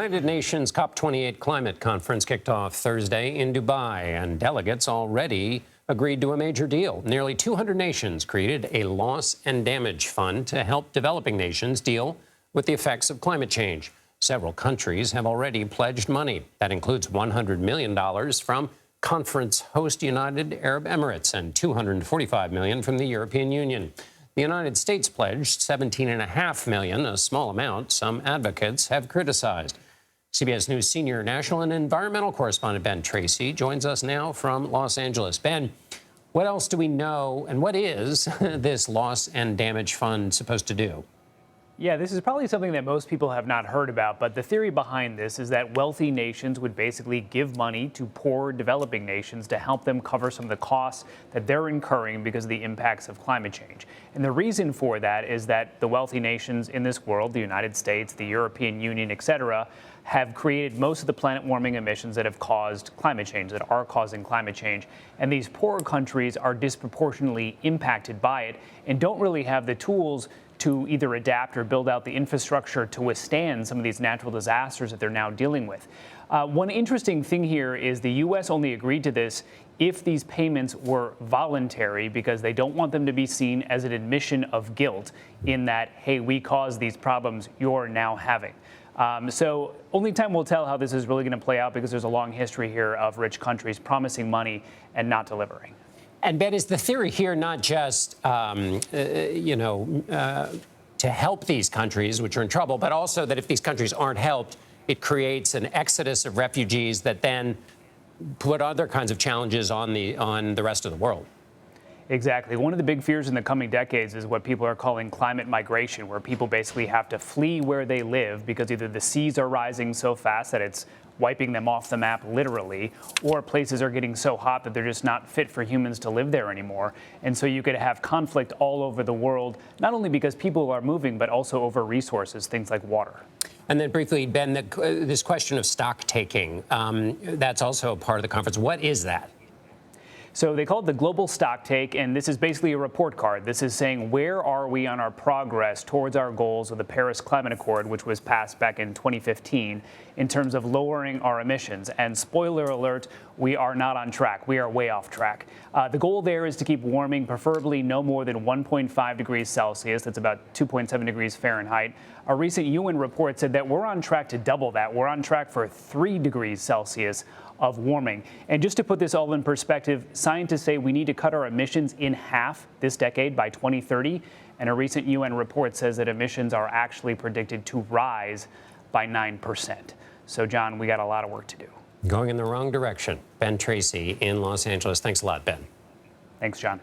United Nations COP28 climate conference kicked off Thursday in Dubai, and delegates already agreed to a major deal. Nearly 200 nations created a loss and damage fund to help developing nations deal with the effects of climate change. Several countries have already pledged money. That includes $100 million from conference host United Arab Emirates and $245 million from the European Union. The United States pledged $17.5 million, a small amount some advocates have criticized. CBS News senior national and environmental correspondent Ben Tracy joins us now from Los Angeles. Ben, what else do we know, and what is this loss and damage fund supposed to do? Yeah, this is probably something that most people have not heard about, but the theory behind this is that wealthy nations would basically give money to poor developing nations to help them cover some of the costs that they're incurring because of the impacts of climate change. And the reason for that is that the wealthy nations in this world, the United States, the European Union, et cetera, have created most of the planet warming emissions that have caused climate change, that are causing climate change. And these poorer countries are disproportionately impacted by it and don't really have the tools to either adapt or build out the infrastructure to withstand some of these natural disasters that they're now dealing with. One interesting thing here is the U.S. only agreed to this if these payments were voluntary, because they don't want them to be seen as an admission of guilt in that, hey, we caused these problems you're now having. So only time will tell how this is really going to play out, because there's a long history here of rich countries promising money and not delivering. And Ben, is the theory here not just, to help these countries which are in trouble, but also that if these countries aren't helped, it creates an exodus of refugees that then put other kinds of challenges on the rest of the world? Exactly. One of the big fears in the coming decades is what people are calling climate migration, where people basically have to flee where they live because either the seas are rising so fast that it's wiping them off the map literally, or places are getting so hot that they're just not fit for humans to live there anymore. And so you could have conflict all over the world, not only because people are moving, but also over resources, things like water. And then briefly, Ben, this question of stock taking, that's also a part of the conference. What is that? So they call it the Global Stock Take, and this is basically a report card. This is saying, where are we on our progress towards our goals of the Paris Climate Accord, which was passed back in 2015, in terms of lowering our emissions? And spoiler alert, we are not on track. We are way off track. The goal there is to keep warming, preferably no more than 1.5 degrees Celsius. That's about 2.7 degrees Fahrenheit. A recent UN report said that we're on track to double that. We're on track for 3 degrees Celsius of warming. And just to put this all in perspective, scientists say we need to cut our emissions in half this decade by 2030. And a recent UN report says that emissions are actually predicted to rise by 9%. So, John, we got a lot of work to do. Going in the wrong direction. Ben Tracy in Los Angeles. Thanks a lot, Ben. Thanks, John.